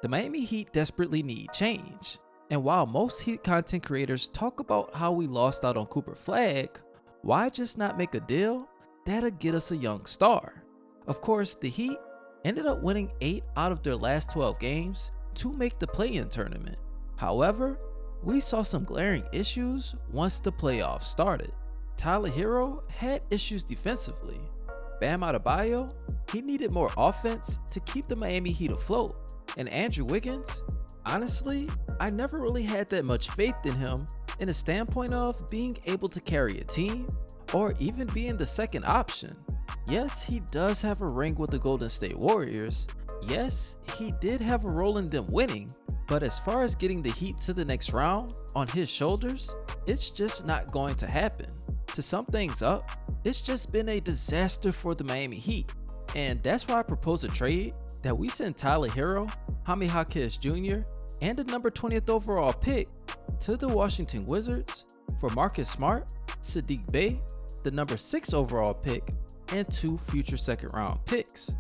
The Miami Heat desperately need change. And while most Heat content creators talk about how we lost out on Cooper Flagg, why just not make a deal that'll get us a young star? Of course, the Heat ended up winning 8 out of their last 12 games to make the play-in tournament. However, we saw some glaring issues once the playoffs started. Tyler Herro had issues defensively. Bam Adebayo, he needed more offense to keep the Miami Heat afloat. And Andrew Wiggins, honestly, I never really had that much faith in him in a standpoint of being able to carry a team or even being the second option. Yes, he does have a ring with the Golden State Warriors. Yes, he did have a role in them winning, but as far as getting the Heat to the next round on his shoulders, it's just not going to happen. To sum things up, it's just been a disaster for the Miami Heat, and that's why I propose a trade that we send Tyler Herro, Jaime Jaquez Jr., and the number 20th overall pick to the Washington Wizards for Marcus Smart, Saddiq Bey, the number 6 overall pick, and 2 future second round picks.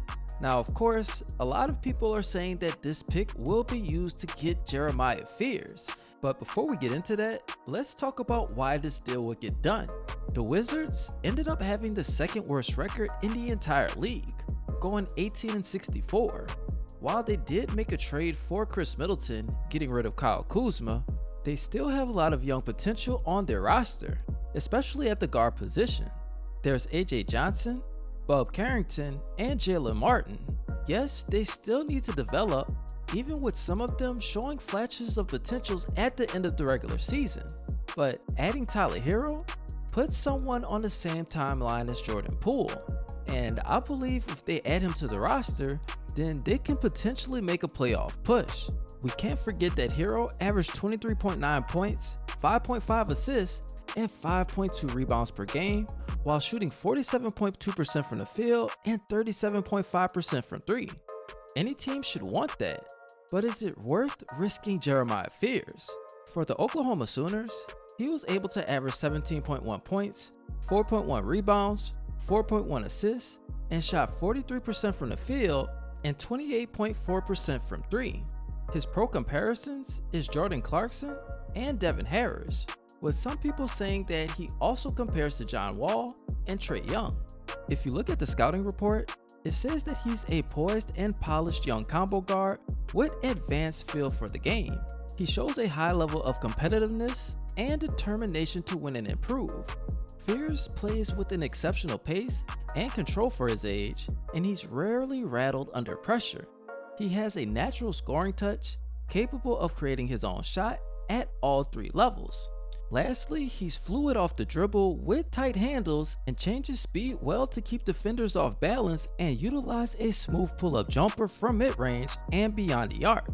Now, of course, a lot of people are saying that this pick will be used to get Jeremiah Fears. But before we get into that, let's talk about why this deal would get done. The Wizards ended up having the second worst record in the entire league, going 18-64. While they did make a trade for Chris Middleton, getting rid of Kyle Kuzma, they still have a lot of young potential on their roster, especially at the guard position. There's AJ Johnson, Bub Carrington, and Jalen Martin. Yes, they still need to develop, even with some of them showing flashes of potentials at the end of the regular season. But adding Tyler Herro puts someone on the same timeline as Jordan Poole, and I believe if they add him to the roster, then they can potentially make a playoff push. We can't forget that Herro averaged 23.9 points, 5.5 assists, and 5.2 rebounds per game, while shooting 47.2% from the field and 37.5% from 3. Any team should want that, but is it worth risking Jeremiah Fears? For the Oklahoma Sooners, he was able to average 17.1 points, 4.1 rebounds, 4.1 assists, and shot 43% from the field and 28.4% from 3. His pro comparisons is Jordan Clarkson and Devin Harris, with some people saying that he also compares to John Wall and Trae Young. If you look at the scouting report, it says that he's a poised and polished young combo guard with advanced feel for the game. He shows a high level of competitiveness and determination to win and improve. Fears plays with an exceptional pace and control for his age, and he's rarely rattled under pressure. He has a natural scoring touch, capable of creating his own shot at all 3 levels. Lastly, he's fluid off the dribble with tight handles and changes speed well to keep defenders off balance and utilize a smooth pull-up jumper from mid-range and beyond the arc.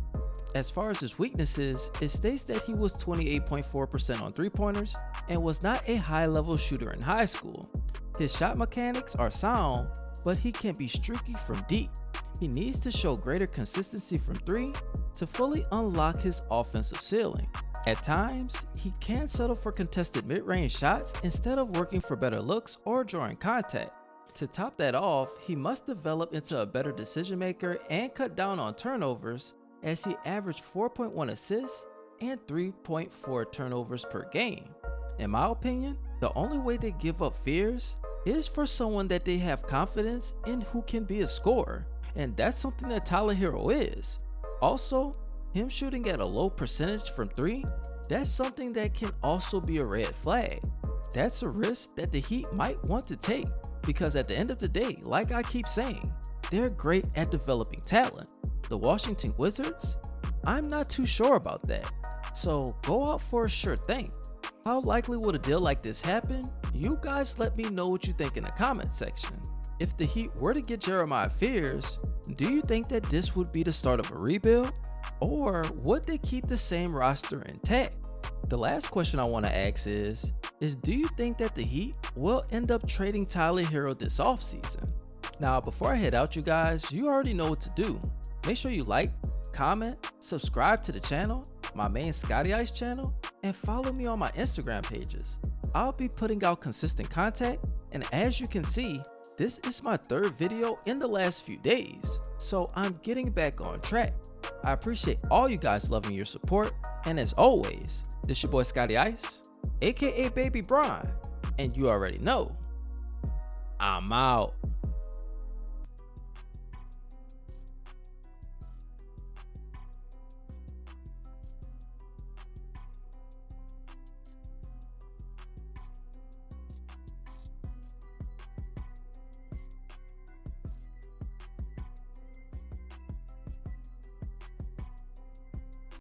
As far as his weaknesses, it states that he was 28.4% on 3-pointers and was not a high-level shooter in high school. His shot mechanics are sound, but he can be streaky from deep. He needs to show greater consistency from 3 to fully unlock his offensive ceiling. At times, he can settle for contested mid-range shots instead of working for better looks or drawing contact. To top that off, he must develop into a better decision maker and cut down on turnovers, as he averaged 4.1 assists and 3.4 turnovers per game. In my opinion, the only way they give up Fears is for someone that they have confidence in who can be a scorer, and that's something that Tyler Herro is. Also, him shooting at a low percentage from 3, that's something that can also be a red flag. That's a risk that the Heat might want to take, because at the end of the day, like I keep saying, they're great at developing talent. The Washington Wizards? I'm not too sure about that. So go out for a sure thing. How likely would a deal like this happen? You guys let me know what you think in the comment section. If the Heat were to get Jeremiah Fears, do you think that this would be the start of a rebuild? Or would they keep the same roster intact? The last question I want to ask is do you think that the Heat will end up trading Tyler Herro this offseason? Now, before I head out, you guys, you already know what to do. Make sure you like, comment, subscribe to the channel, my main Scotty Ice channel, and follow me on my Instagram pages. I'll be putting out consistent content, and as you can see, this is my 3rd video in the last few days, so I'm getting back on track. I appreciate all you guys loving your support, and as always, this your boy Scotty Ice, aka Baby Bron, and you already know, I'm out.